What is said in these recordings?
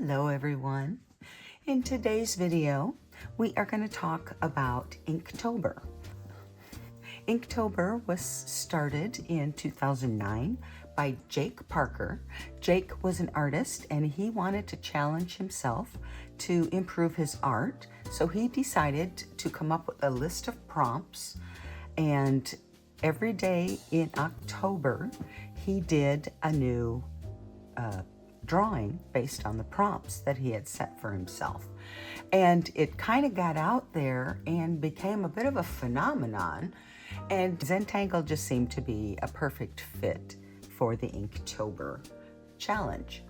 Hello everyone. In today's video, we are going to talk about Inktober. Inktober was started in 2009 by Jake Parker. Jake was an artist and he wanted to challenge himself to improve his art. So he decided to come up with a list of prompts, and every day in October, he did a new drawing based on the prompts that he had set for himself. And it kind of got out there and became a bit of a phenomenon, and Zentangle just seemed to be a perfect fit for the Inktober challenge.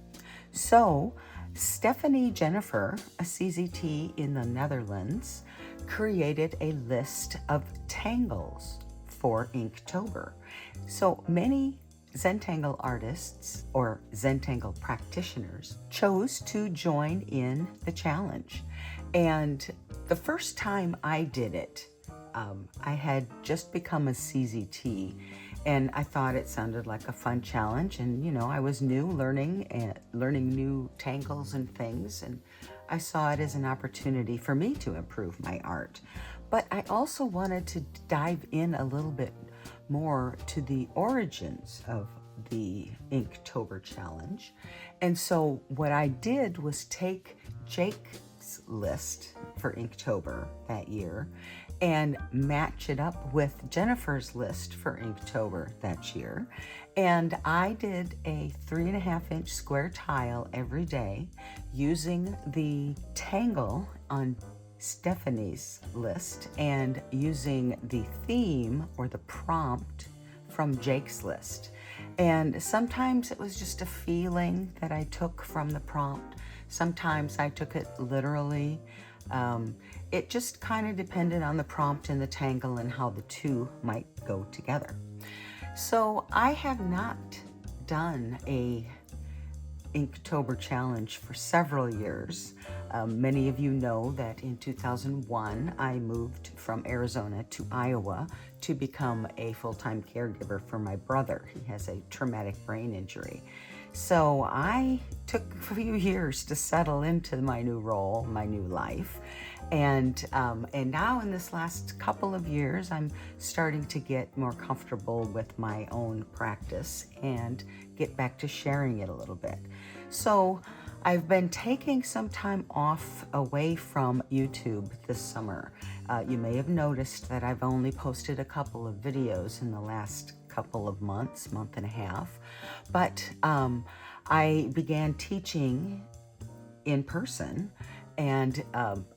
So Stephanie Jennifer, a CZT in the Netherlands, created a list of tangles for Inktober. So many Zentangle artists or Zentangle practitioners chose to join in the challenge. And the first time I did it, I had just become a CZT, and I thought it sounded like a fun challenge. And you know, I was new, learning new tangles and things, and I saw it as an opportunity for me to improve my art. But I also wanted to dive in a little bit more to the origins of the Inktober challenge. And so what I did was take Jake's list for Inktober that year and match it up with Jennifer's list for Inktober that year. And I did a 3.5-inch square tile every day using the tangle on Stephanie's list and using the theme or the prompt from Jake's list. And sometimes it was just a feeling that I took from the prompt. Sometimes I took it literally. It just kind of depended on the prompt and the tangle and how the two might go together. So I have not done a Inktober challenge for several years. Many of you know that in 2001, I moved from Arizona to Iowa to become a full-time caregiver for my brother. He has a traumatic brain injury. So I took a few years to settle into my new role, my new life. And now in this last couple of years, I'm starting to get more comfortable with my own practice and get back to sharing it a little bit. So I've been taking some time off away from YouTube this summer. You may have noticed that I've only posted a couple of videos in the last couple of months, month and a half. But I began teaching in person, and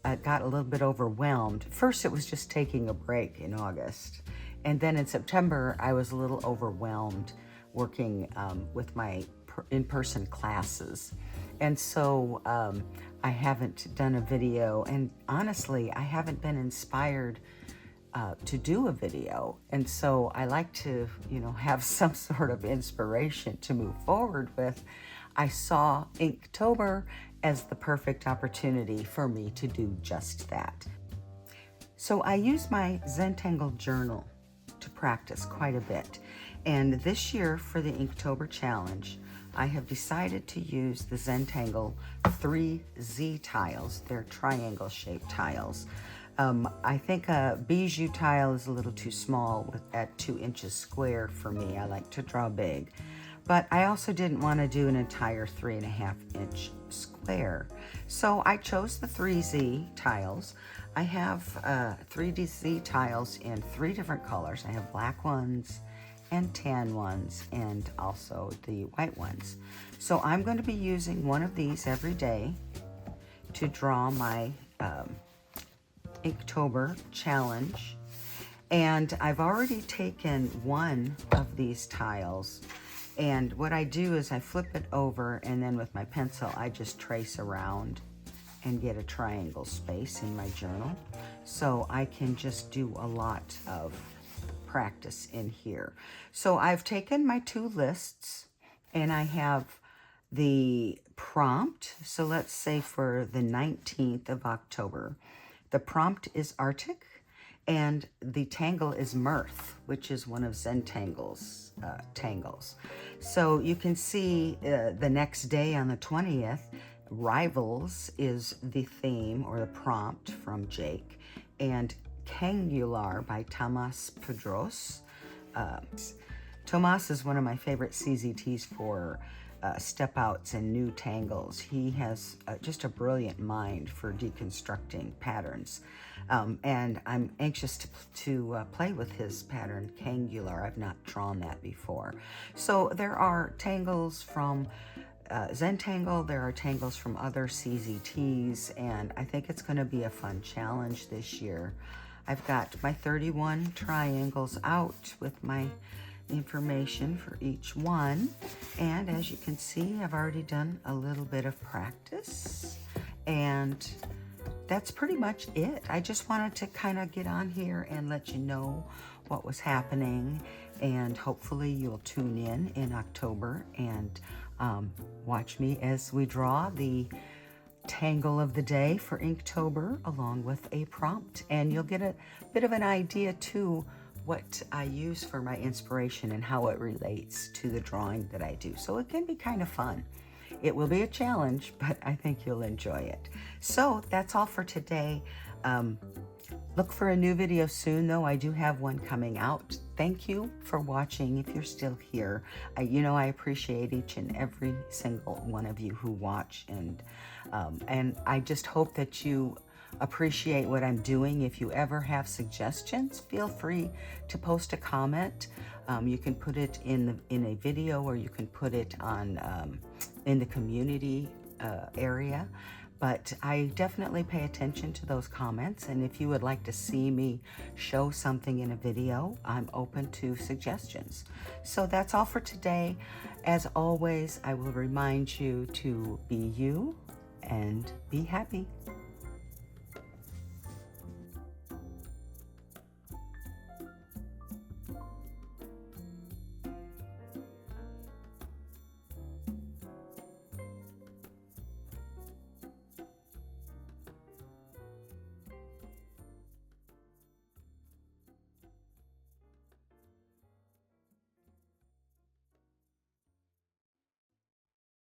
I got a little bit overwhelmed. First, it was just taking a break in August. And then in September, I was a little overwhelmed working with my in-person classes. And so I haven't done a video, and honestly, I haven't been inspired to do a video. And so I like to, have some sort of inspiration to move forward with. I saw Inktober as the perfect opportunity for me to do just that. So I use my Zentangle journal to practice quite a bit. And this year for the Inktober challenge, I have decided to use the Zentangle 3Z tiles. They're triangle-shaped tiles. I think a bijou tile is a little too small at 2 inches square for me. I like to draw big. But I also didn't want to do an entire 3.5-inch square. So I chose the 3Z tiles. I have 3Z tiles in 3 different colors. I have black ones and tan ones, and also the white ones. So I'm going to be using one of these every day to draw my Inktober challenge. And I've already taken one of these tiles, and what I do is I flip it over, and then with my pencil I just trace around and get a triangle space in my journal, so I can just do a lot of practice in here. So I've taken my 2 lists, and I have the prompt. So let's say for the 19th of October, the prompt is Arctic, and the tangle is Mirth, which is one of Zentangle's tangles. So you can see the next day on the 20th, Rivals is the theme or the prompt from Jake, and Cangular by Tomas Pedros. Tomas is one of my favorite CZTs for step outs and new tangles. He has just a brilliant mind for deconstructing patterns. And I'm anxious to play with his pattern, Cangular. I've not drawn that before. So there are tangles from Zentangle, there are tangles from other CZTs, and I think it's going to be a fun challenge this year. I've got my 31 triangles out with my information for each one, and as you can see, I've already done a little bit of practice, and that's pretty much it. I just wanted to kind of get on here and let you know what was happening, and hopefully you'll tune in October and watch me as we draw the tangle of the day for Inktober along with a prompt, and you'll get a bit of an idea too what I use for my inspiration and how it relates to the drawing that I do. So it can be kind of fun. It will be a challenge, but I think you'll enjoy it. So that's all for today. Look for a new video soon, though. I do have one coming out. Thank you for watching if you're still here. I appreciate each and every single one of you who watch, and I just hope that you appreciate what I'm doing. If you ever have suggestions, feel free to post a comment. You can put it in a video, or you can put it on in the community area. But I definitely pay attention to those comments, and if you would like to see me show something in a video, I'm open to suggestions. So that's all for today. As always, I will remind you to be you and be happy.